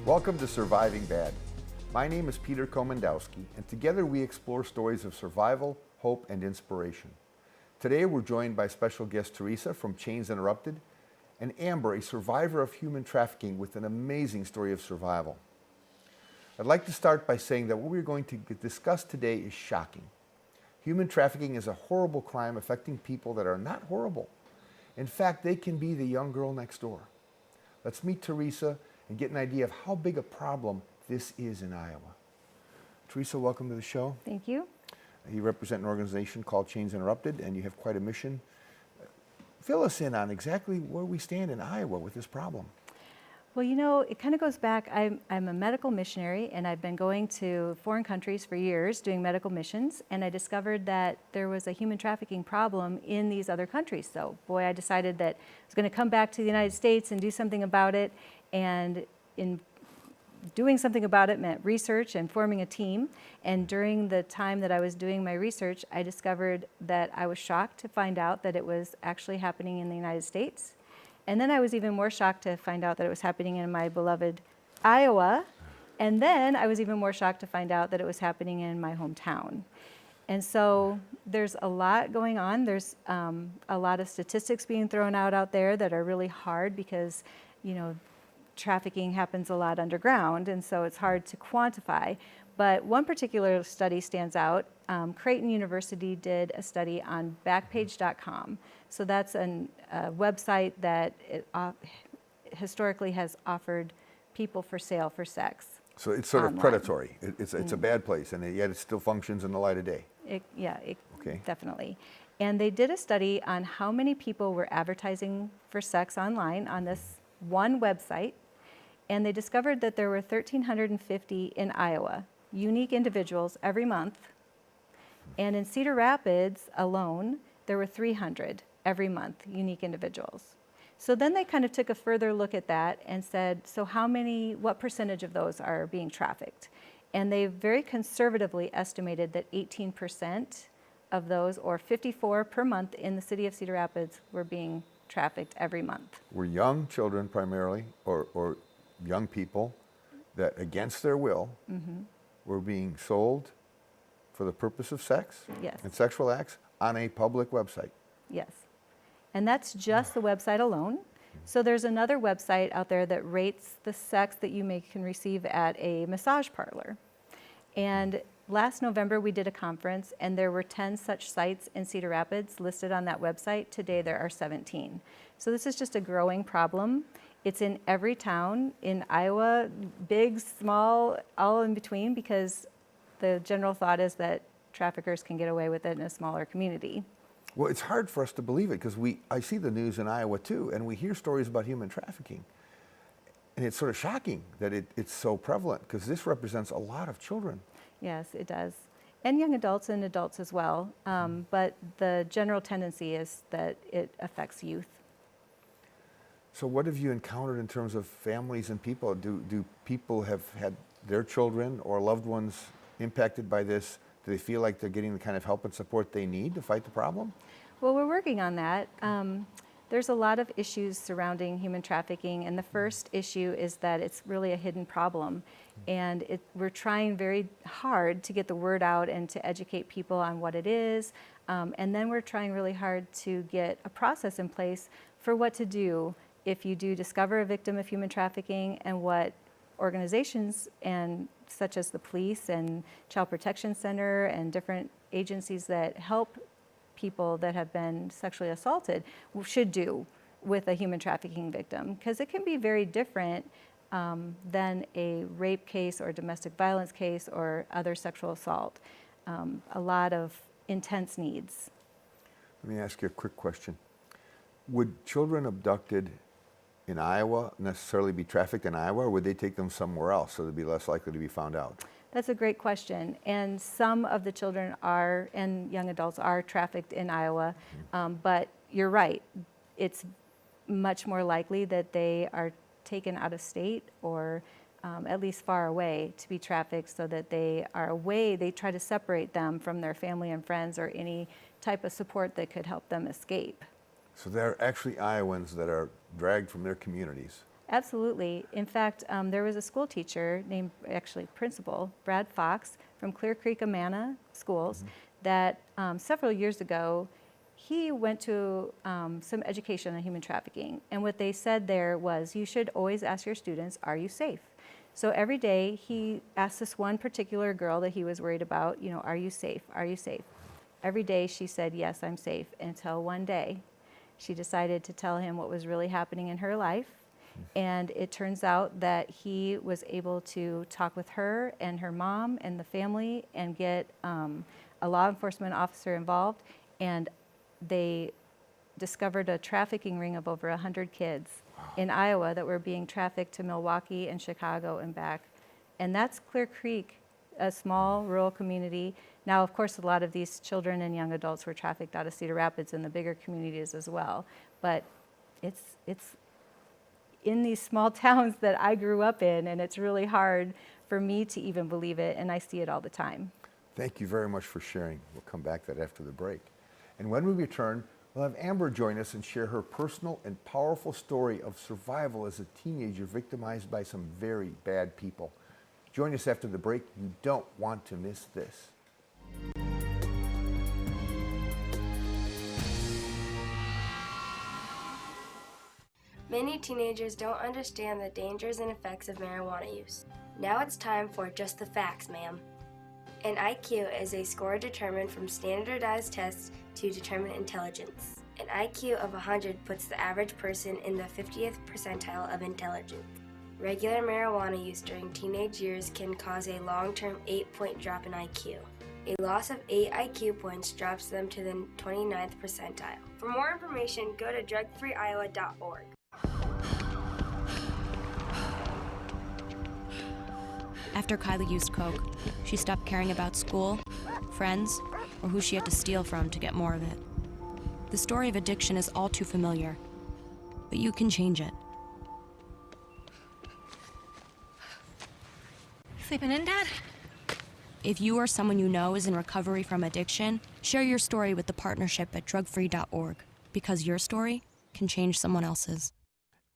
Welcome to Surviving Bad. My name is Peter Komendowski, and together we explore stories of survival, hope, and inspiration. Today we're joined by special guest Teresa from Chains Interrupted, and Amber, a survivor of human trafficking with an amazing story of survival. I'd like to start by saying that what we're going to discuss today is shocking. Human trafficking is a horrible crime affecting people that are not horrible. In fact, they can be the young girl next door. Let's meet Teresa and get an idea of how big a problem this is in Iowa. Teresa, welcome to the show. Thank you. You represent an organization called Chains Interrupted, and you have quite a mission. Fill us in on exactly where we stand in Iowa with this problem. Well, you know, it kind of goes back. I'm a medical missionary, and I've been going to foreign countries for years doing medical missions, and I discovered that there was a human trafficking problem in these other countries. So, boy, I decided that I was going to come back to the United States and do something about it, and in doing something about it meant research and forming a team. And during the time that I was doing my research, I discovered that I was shocked to find out that it was actually happening in the United States. And then I was even more shocked to find out that it was happening in my beloved Iowa. And then I was even more shocked to find out that it was happening in my hometown. And so there's a lot going on. There's a lot of statistics being thrown out there that are really hard because, you know, trafficking happens a lot underground, and so it's hard to quantify. But one particular study stands out. Creighton University did a study on Backpage.com. So that's a website that historically has offered people for sale for sex. So it's sort online. of predatory. It's a bad place, and yet it still functions in the light of day. Okay. Definitely. And they did a study on how many people were advertising for sex online on this one website, and they discovered that there were 1,350 in Iowa, unique individuals every month. And in Cedar Rapids alone, there were 300 every month, unique individuals. So then they kind of took a further look at that and said, so what percentage of those are being trafficked? And they very conservatively estimated that 18% of those, or 54 per month in the city of Cedar Rapids, were being trafficked every month. Were young children primarily, or young people that against their will were being sold for the purpose of sex and sexual acts on a public website. Yes. And that's just the website alone. So there's another website out there that rates the sex that you can receive at a massage parlor. And last November we did a conference, and there were 10 such sites in Cedar Rapids listed on that website. Today there are 17. So this is just a growing problem. It's in every town in Iowa, big, small, all in between, because the general thought is that traffickers can get away with it in a smaller community. Well, it's hard for us to believe it because I see the news in Iowa too, and we hear stories about human trafficking. And it's sort of shocking that it's so prevalent because this represents a lot of children. Yes, it does. And young adults and adults as well. But the general tendency is that it affects youth. So what have you encountered in terms of families and people? Do people have had their children or loved ones impacted by this? Do they feel like they're getting the kind of help and support they need to fight the problem? Well, we're working on that. There's a lot of issues surrounding human trafficking, and the first issue is that it's really a hidden problem. And we're trying very hard to get the word out and to educate people on what it is. And then we're trying really hard to get a process in place for what to do if you do discover a victim of human trafficking, and what organizations such as the police and Child Protection Center and different agencies that help people that have been sexually assaulted should do with a human trafficking victim, because it can be very different than a rape case or domestic violence case or other sexual assault. A lot of intense needs. Let me ask you a quick question. Would children abducted in Iowa necessarily be trafficked in Iowa, or would they take them somewhere else so they'd be less likely to be found out? That's a great question. And some of the children and young adults are trafficked in Iowa, but you're right. It's much more likely that they are taken out of state or at least far away to be trafficked, so that they are away. They try to separate them from their family and friends or any type of support that could help them escape. So there are actually Iowans that are dragged from their communities Absolutely. In fact, there was a school teacher named, actually principal, Brad Fox from Clear Creek Amana Schools that several years ago, he went to some education on human trafficking. And what they said there was, you should always ask your students, are you safe? So every day he asked this one particular girl that he was worried about, you know, are you safe? Are you safe? Every day she said, yes, I'm safe, until one day she decided to tell him what was really happening in her life. And it turns out that he was able to talk with her and her mom and the family and get a law enforcement officer involved. And they discovered a trafficking ring of over 100 kids in Iowa that were being trafficked to Milwaukee and Chicago and back. And that's Clear Creek, a small rural community. Now, of course, a lot of these children and young adults were trafficked out of Cedar Rapids and the bigger communities as well. But it's in these small towns that I grew up in, and it's really hard for me to even believe it, and I see it all the time. Thank you very much for sharing. We'll come back to that after the break. And when we return, we'll have Amber join us and share her personal and powerful story of survival as a teenager victimized by some very bad people. Join us after the break. You don't want to miss this. Many teenagers don't understand the dangers and effects of marijuana use. Now it's time for Just the Facts, ma'am. An IQ is a score determined from standardized tests to determine intelligence. An IQ of 100 puts the average person in the 50th percentile of intelligence. Regular marijuana use during teenage years can cause a long-term 8-point drop in IQ. A loss of 8 IQ points drops them to the 29th percentile. For more information, go to drugfreeiowa.org. After Kylie used coke, she stopped caring about school, friends, or who she had to steal from to get more of it. The story of addiction is all too familiar, but you can change it. Sleeping in, Dad? If you or someone you know is in recovery from addiction, share your story with the partnership at drugfree.org, because your story can change someone else's.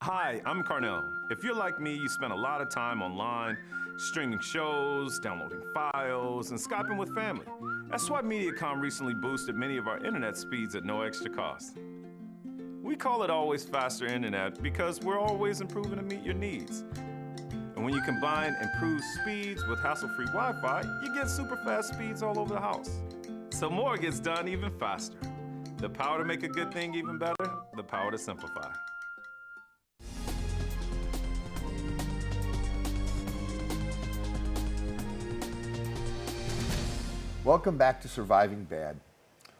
Hi, I'm Carnell. If you're like me, you spend a lot of time online, streaming shows, downloading files, and Skyping with family. That's why Mediacom recently boosted many of our internet speeds at no extra cost. We call it Always Faster Internet because we're always improving to meet your needs. And when you combine improved speeds with hassle-free Wi-Fi, you get super fast speeds all over the house. So more gets done even faster. The power to make a good thing even better, the power to simplify. Welcome back to Surviving Bad.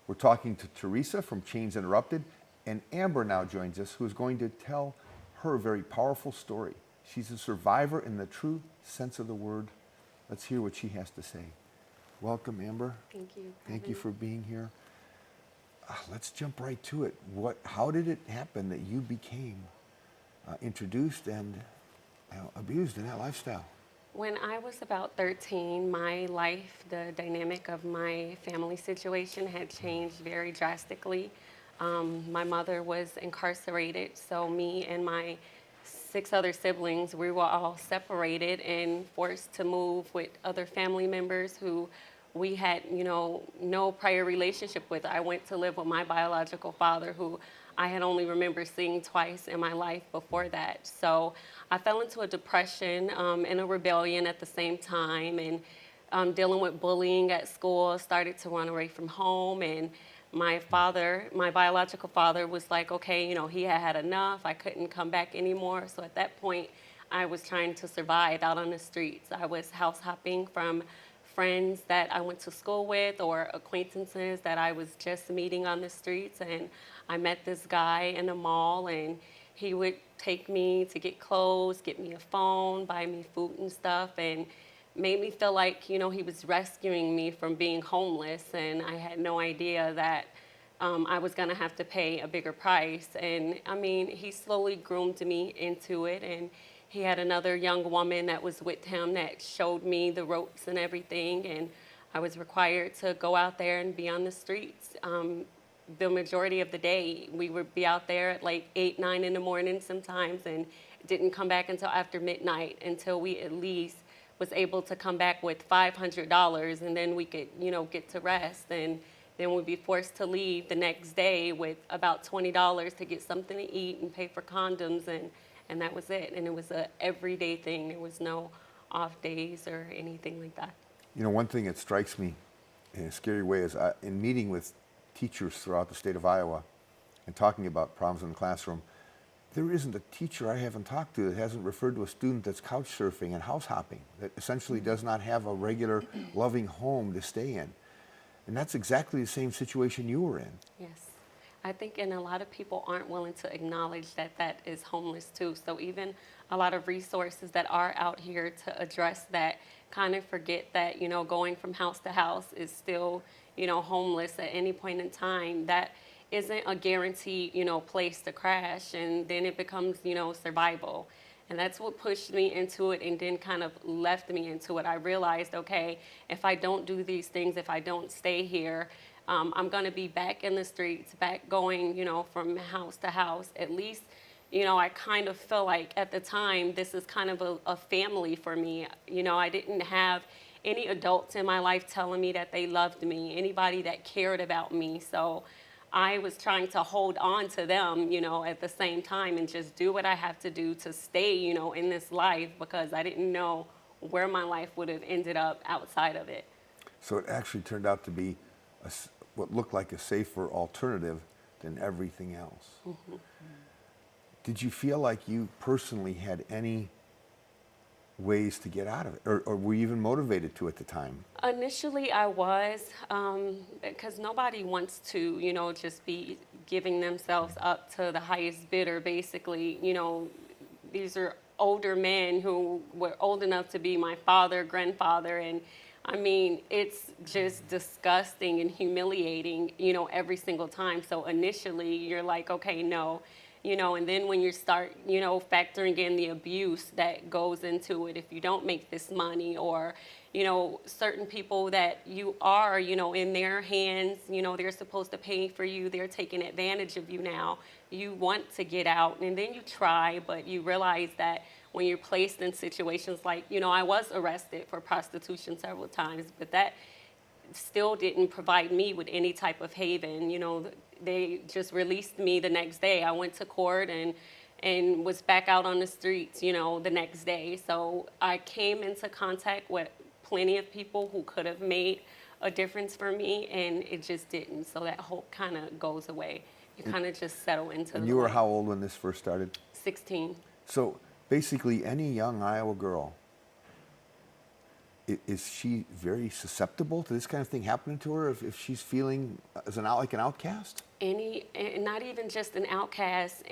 We're talking to Teresa from Chains Interrupted, and Amber now joins us, who is going to tell her very powerful story. She's a survivor in the true sense of the word. Let's hear what she has to say. Welcome, Amber. Thank you. Thank you for being here. Let's jump right to it. How did it happen that you became introduced and abused in that lifestyle? When I was about 13, my life, the dynamic of my family situation had changed very drastically. My mother was incarcerated, so me and my 6 other siblings, we were all separated and forced to move with other family members who we had, no prior relationship with. I went to live with my biological father, who I had only remembered seeing twice in my life before that. So I fell into a depression and a rebellion at the same time, and dealing with bullying at school, started to run away from home. And my biological father was like, okay, he had enough. I couldn't come back anymore. So at that point, I was trying to survive out on the streets. I was house hopping from friends that I went to school with or acquaintances that I was just meeting on the streets. And I met this guy in a mall, and he would take me to get clothes, get me a phone, buy me food and stuff, and made me feel like, he was rescuing me from being homeless. And I had no idea that I was gonna have to pay a bigger price. And he slowly groomed me into it. And he had another young woman that was with him that showed me the ropes and everything. And I was required to go out there and be on the streets. The majority of the day, we would be out there at like 8, 9 in the morning sometimes, and didn't come back until after midnight, until we at least was able to come back with $500, and then we could, get to rest. And then we'd be forced to leave the next day with about $20 to get something to eat and pay for condoms, and that was it. And it was a everyday thing. There was no off days or anything like that. One thing that strikes me in a scary way is in meeting with teachers throughout the state of Iowa and talking about problems in the classroom, there isn't a teacher I haven't talked to that hasn't referred to a student that's couch surfing and house hopping, that essentially does not have a regular loving home to stay in. And that's exactly the same situation you were in. Yes. I think, and a lot of people aren't willing to acknowledge that that is homeless too. So even a lot of resources that are out here to address that kind of forget that, going from house to house is still, homeless at any point in time. That isn't a guaranteed, place to crash, and then it becomes, survival. And that's what pushed me into it and then kind of left me into it. I realized, okay, if I don't do these things, if I don't stay here, I'm going to be back in the streets, back going, from house to house. At least, I kind of feel like at the time, this is kind of a family for me. I didn't have any adults in my life telling me that they loved me, anybody that cared about me. So I was trying to hold on to them, at the same time, and just do what I have to do to stay, in this life, because I didn't know where my life would have ended up outside of it. So it actually turned out to be what looked like a safer alternative than everything else. Mm-hmm. Did you feel like you personally had any ways to get out of it, or were you even motivated to at the time? Initially, I was, because nobody wants to, just be giving themselves up to the highest bidder, basically. These are older men who were old enough to be my father, grandfather, and I mean, it's just disgusting and humiliating, every single time. So initially, you're like, okay, no. And then when you start, factoring in the abuse that goes into it, if you don't make this money, or, certain people that you are, in their hands, they're supposed to pay for you, they're taking advantage of you now. You want to get out, and then you try, but you realize that when you're placed in situations like, I was arrested for prostitution several times, but that still didn't provide me with any type of haven. They just released me the next day. I went to court and was back out on the streets, the next day. So I came into contact with plenty of people who could have made a difference for me, and it just didn't. So that hope kind of goes away. You kind of just settle into the And you were life. how old when this first started? 16. So basically, any young Iowa girl, is she very susceptible to this kind of thing happening to her if she's feeling as like an outcast? Not even just an outcast,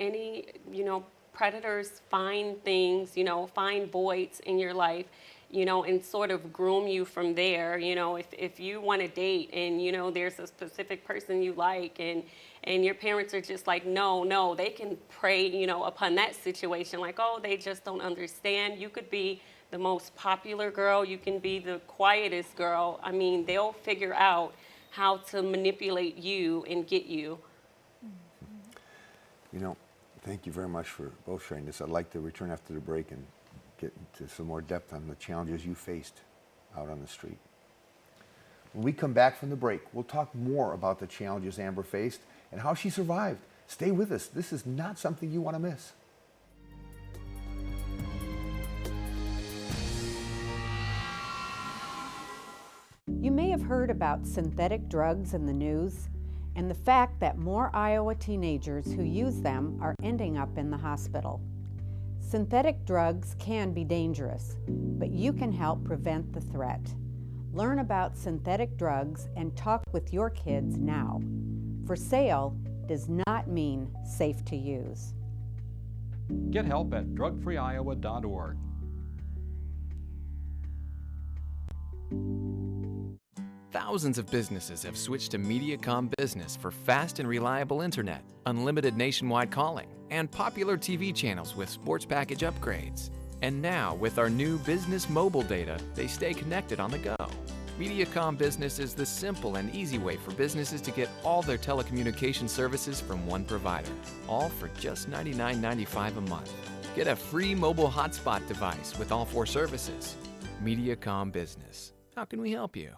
predators find things, find voids in your life, and sort of groom you from there. If you want to date and, there's a specific person you like, and your parents are just like, no, they can prey, upon that situation. Like, oh, they just don't understand. You could be the most popular girl. You can be the quietest girl. I mean, they'll figure out how to manipulate you and get you. Thank you very much for both sharing this. I'd like to return after the break and get into some more depth on the challenges you faced out on the street. When we come back from the break, we'll talk more about the challenges Amber faced and how she survived. Stay with us. This is not something you want to miss. You may have heard about synthetic drugs in the news and the fact that more Iowa teenagers who use them are ending up in the hospital. Synthetic drugs can be dangerous, but you can help prevent the threat. Learn about synthetic drugs and talk with your kids now. For sale does not mean safe to use. Get help at drugfreeiowa.org. Thousands of businesses have switched to Mediacom Business for fast and reliable internet, unlimited nationwide calling, and popular TV channels with sports package upgrades. And now, with our new business mobile data, they stay connected on the go. Mediacom Business is the simple and easy way for businesses to get all their telecommunication services from one provider, all for just $99.95 a month. Get a free mobile hotspot device with all 4 services. Mediacom Business. How can we help you?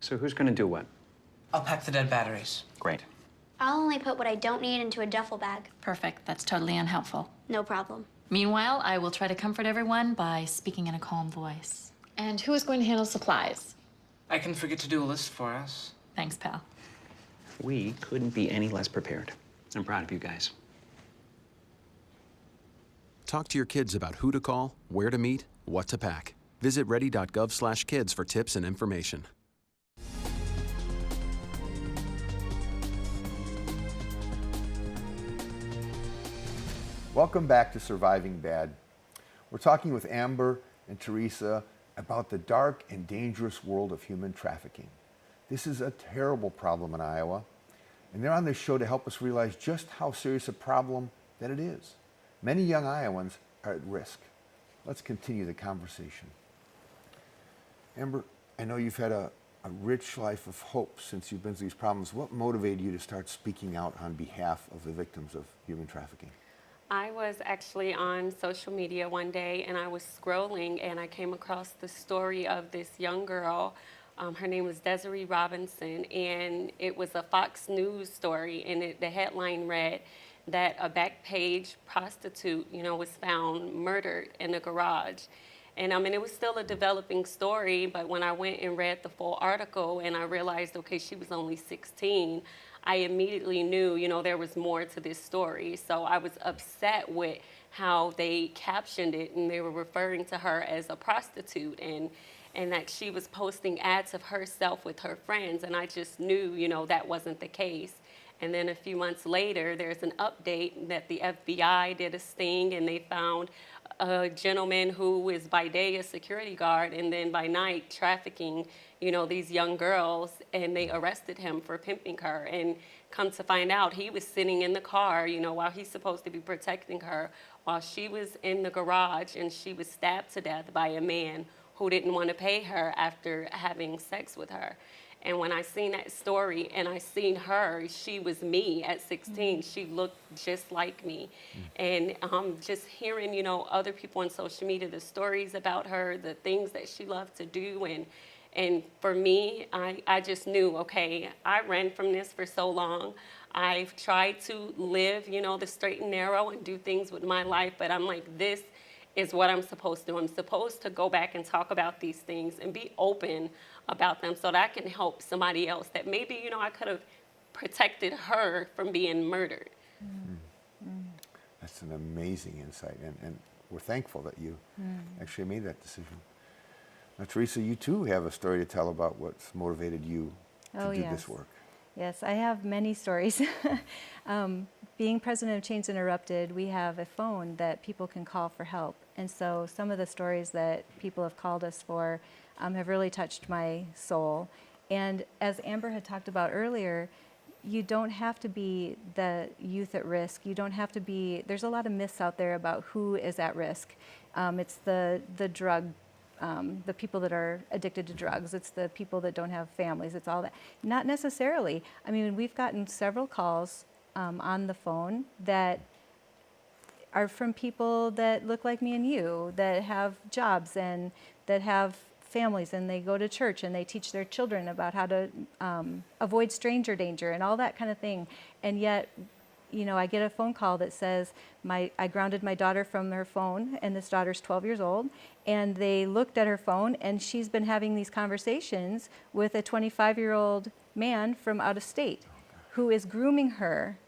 So who's going to do what? I'll pack the dead batteries. Great. I'll only put what I don't need into a duffel bag. Perfect. That's totally unhelpful. No problem. Meanwhile, I will try to comfort everyone by speaking in a calm voice. And who is going to handle supplies? I can forget to do a list for us. Thanks, pal. We couldn't be any less prepared. I'm proud of you guys. Talk to your kids about who to call, where to meet, what to pack. Visit ready.gov/kids for tips and information. Welcome back to Surviving Bad. We're talking with Amber and Teresa about the dark and dangerous world of human trafficking. This is a terrible problem in Iowa, and they're on this show to help us realize just how serious a problem that it is. Many young Iowans are at risk. Let's continue the conversation. Amber, I know you've had a rich life of hope since you've been through these problems. What motivated you to start speaking out on behalf of the victims of human trafficking? I was actually on social media one day and I was scrolling and I came across the story of this young girl. Her name was Desiree Robinson, and it was a Fox News story, and the headline read that a Backpage prostitute, was found murdered in a garage. And it was still a developing story, but when I went and read the full article and I realized, okay, she was only 16, I immediately knew, there was more to this story. So I was upset with how they captioned it, and they were referring to her as a prostitute, and that she was posting ads of herself with her friends, and I just knew, that wasn't the case. And then a few months later, there's an update that the FBI did a sting, and they found a gentleman who is by day a security guard and then by night trafficking, these young girls, and they arrested him for pimping her. And come to find out, he was sitting in the car, while he's supposed to be protecting her, while she was in the garage and she was stabbed to death by a man who didn't want to pay her after having sex with her. And when I seen that story and I seen her, she was me at 16. She looked just like me. And just hearing, other people on social media, the stories about her, the things that she loved to do. And for me, I just knew, okay, I ran from this for so long. I've tried to live, the straight and narrow and do things with my life. But I'm like, this is what I'm supposed to do. I'm supposed to go back and talk about these things and be open about them so that I can help somebody else that maybe, I could have protected her from being murdered. That's an amazing insight, and we're thankful that you actually made that decision. Now, Teresa, you too have a story to tell about what's motivated you to do this work. Yes, I have many stories. Being president of Chains Interrupted, we have a phone that people can call for help. And so some of the stories that people have called us for have really touched my soul. And as Amber had talked about earlier, you don't have to be the youth at risk. You don't have to be, there's a lot of myths out there about who is at risk. It's the drug, the people that are addicted to drugs. It's the people that don't have families. It's all that. Not necessarily. We've gotten several calls on the phone that are from people that look like me and you, that have jobs and that have families, and they go to church and they teach their children about how to avoid stranger danger and all that kind of thing. And yet, I get a phone call that says, I grounded my daughter from her phone, and this daughter's 12 years old, and they looked at her phone, and she's been having these conversations with a 25-year-old man from out of state who is grooming her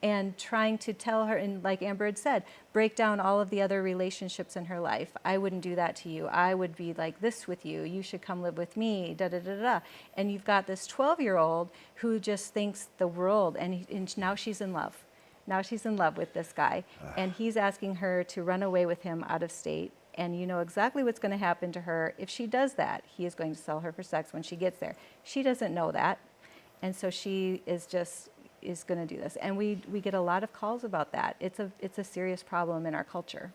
and trying to tell her, and like Amber had said, break down all of the other relationships in her life. I wouldn't do that to you. I would be like this with you. You should come live with me, da-da-da-da. And you've got this 12-year-old who just thinks the world, and now she's in love. Now she's in love with this guy, and he's asking her to run away with him out of state. And you know exactly what's going to happen to her. If she does that, he is going to sell her for sex when she gets there. She doesn't know that, and so she is going to do this. And we get a lot of calls about that. It's a serious problem in our culture.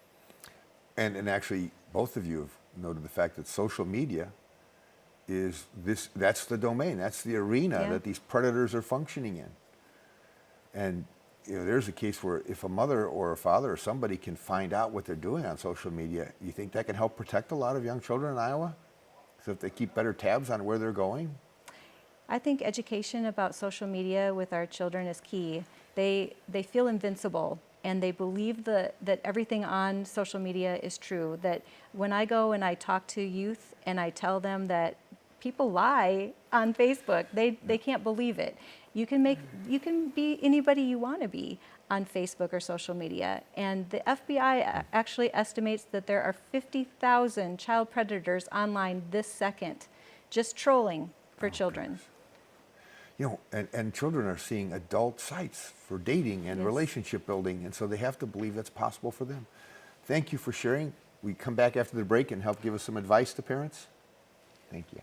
And actually, both of you have noted the fact that social media is that's the domain, that's the arena that these predators are functioning in. And there's a case where if a mother or a father or somebody can find out what they're doing on social media, you think that can help protect a lot of young children in Iowa? So if they keep better tabs on where they're going? I think education about social media with our children is key. They feel invincible, and they believe that everything on social media is true. That when I go and I talk to youth and I tell them that people lie on Facebook, they can't believe it. You can be anybody you want to be on Facebook or social media. And the FBI actually estimates that there are 50,000 child predators online this second, just trolling for children. And children are seeing adult sites for dating and relationship building, and so they have to believe that's possible for them. Thank you for sharing. We come back after the break and help give us some advice to parents. Thank you.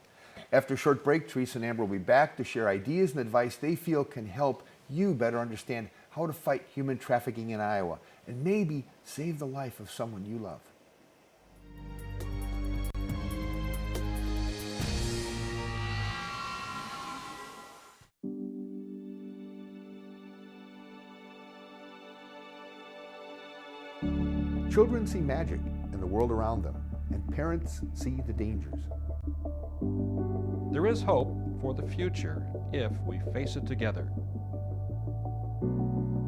After a short break, Teresa and Amber will be back to share ideas and advice they feel can help you better understand how to fight human trafficking in Iowa and maybe save the life of someone you love. Children see magic in the world around them, and parents see the dangers. There is hope for the future if we face it together.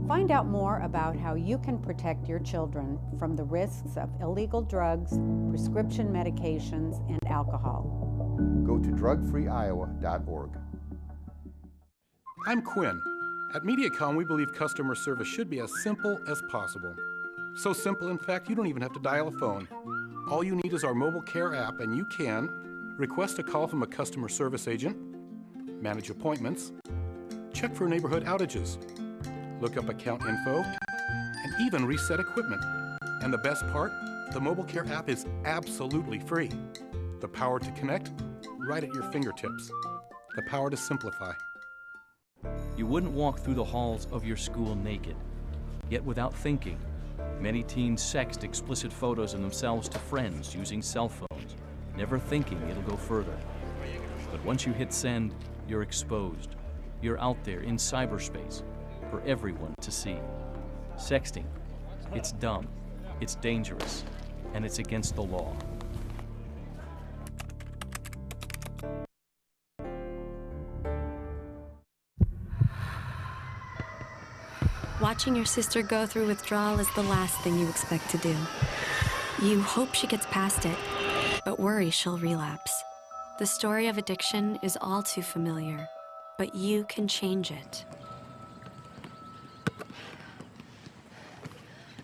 Find out more about how you can protect your children from the risks of illegal drugs, prescription medications, and alcohol. Go to drugfreeiowa.org. I'm Quinn. At Mediacom, we believe customer service should be as simple as possible. So simple, in fact, you don't even have to dial a phone. All you need is our mobile care app, and you can request a call from a customer service agent, manage appointments, check for neighborhood outages, look up account info, and even reset equipment. And the best part, the mobile care app is absolutely free. The power to connect, right at your fingertips. The power to simplify. You wouldn't walk through the halls of your school naked. Yet without thinking, many teens sext explicit photos of themselves to friends using cell phones, never thinking it'll go further. But once you hit send, you're exposed. You're out there in cyberspace for everyone to see. Sexting, it's dumb, it's dangerous, and it's against the law. Watching your sister go through withdrawal is the last thing you expect to do. You hope she gets past it, but worry she'll relapse. The story of addiction is all too familiar, but you can change it.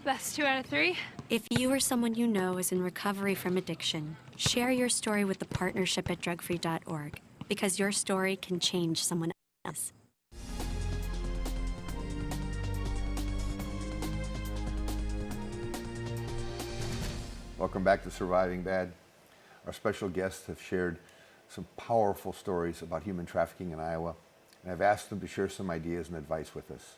That's 2 out of 3. If you or someone you know is in recovery from addiction, share your story with the partnership at drugfree.org, because your story can change someone else. Welcome back to Surviving Bad. Our special guests have shared some powerful stories about human trafficking in Iowa, and I've asked them to share some ideas and advice with us,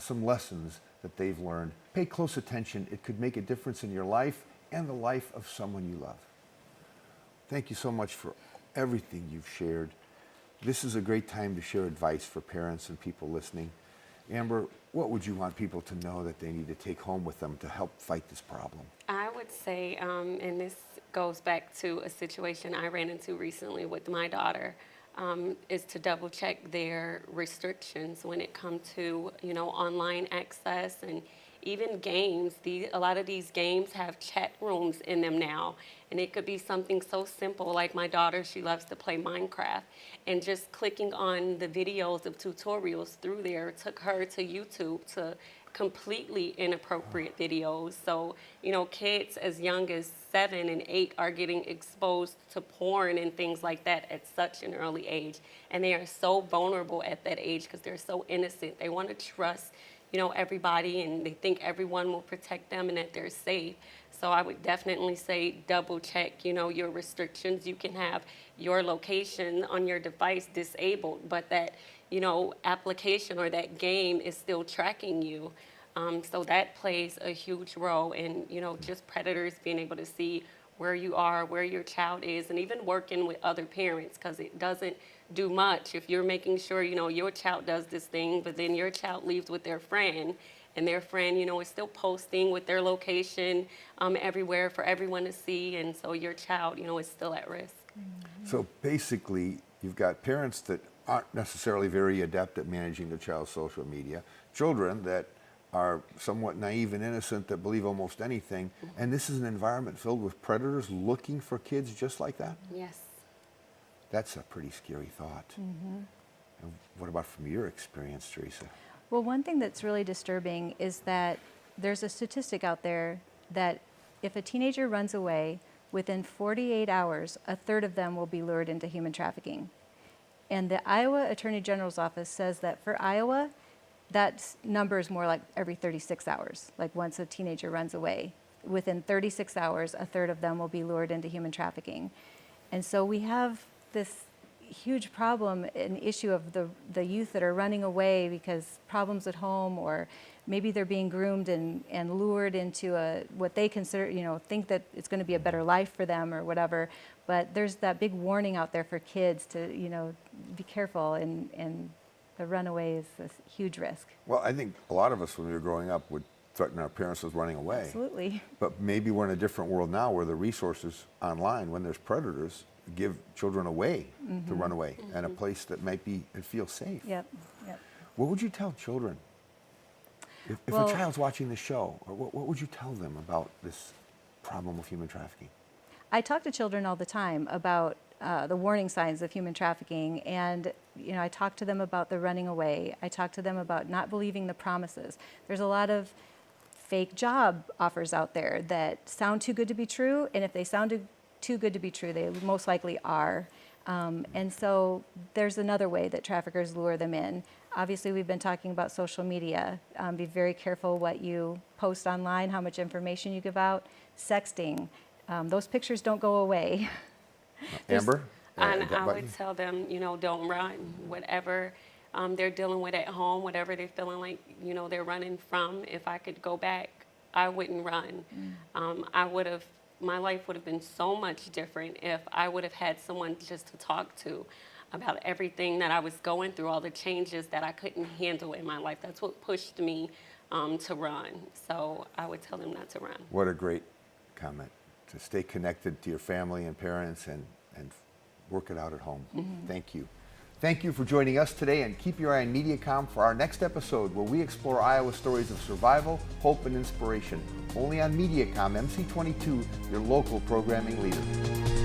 some lessons that they've learned. Pay close attention. It could make a difference in your life and the life of someone you love. Thank you so much for everything you've shared. This is a great time to share advice for parents and people listening. Amber, what would you want people to know that they need to take home with them to help fight this problem? I would say, and this goes back to a situation I ran into recently with my daughter, is to double check their restrictions when it comes to, online access and even games. A lot of these games have chat rooms in them now, and it could be something so simple like my daughter, she loves to play Minecraft, and just clicking on the videos of tutorials through there took her to YouTube to completely inappropriate videos. So, kids as young as 7 and 8 are getting exposed to porn and things like that at such an early age. And they are so vulnerable at that age because they're so innocent. They want to trust, everybody, and they think everyone will protect them and that they're safe. So I would definitely say double check, your restrictions. You can have your location on your device disabled, but that, application or that game is still tracking you. So that plays a huge role in, just predators being able to see where you are, where your child is, and even working with other parents, because it doesn't do much if you're making sure, your child does this thing, but then your child leaves with their friend, and their friend, is still posting with their location everywhere for everyone to see, and so your child, is still at risk. So basically, you've got parents that aren't necessarily very adept at managing their child's social media, children that are somewhat naive and innocent that believe almost anything, and this is an environment filled with predators looking for kids just like that? Yes. That's a pretty scary thought. And what about from your experience, Teresa? Well, one thing that's really disturbing is that there's a statistic out there that if a teenager runs away, within 48 hours, a third of them will be lured into human trafficking. And the Iowa Attorney General's office says that for Iowa, that number is more like every 36 hours, like once a teenager runs away. Within 36 hours, a third of them will be lured into human trafficking. And so we have this huge problem, an issue of the youth that are running away because problems at home, or maybe they're being groomed and lured into what they consider, think that it's going to be a better life for them or whatever. But there's that big warning out there for kids to, be careful, and the runaway is a huge risk. Well, I think a lot of us when we were growing up would threaten our parents with running away. Absolutely. But maybe we're in a different world now where the resources online, when there's predators, give children a way to run away and a place that might be and feel safe. Yep. What would you tell children? If a child's watching the show, or what would you tell them about this problem of human trafficking? I talk to children all the time about the warning signs of human trafficking, and I talk to them about the running away. I talk to them about not believing the promises. There's a lot of fake job offers out there that sound too good to be true, and if they sound too good to be true, they most likely are. And so there's another way that traffickers lure them in. Obviously, we've been talking about social media. Be very careful what you post online, how much information you give out. Sexting, those pictures don't go away. Amber? And I would tell them, don't run. Whatever they're dealing with at home, whatever they're feeling like, they're running from, if I could go back, I wouldn't run. My life would have been so much different if I would have had someone just to talk to about everything that I was going through, all the changes that I couldn't handle in my life. That's what pushed me to run. So I would tell them not to run. What a great comment, to stay connected to your family and parents and work it out at home. Thank you. Thank you for joining us today, and keep your eye on Mediacom for our next episode where we explore Iowa stories of survival, hope, and inspiration. Only on Mediacom MC22, your local programming leader.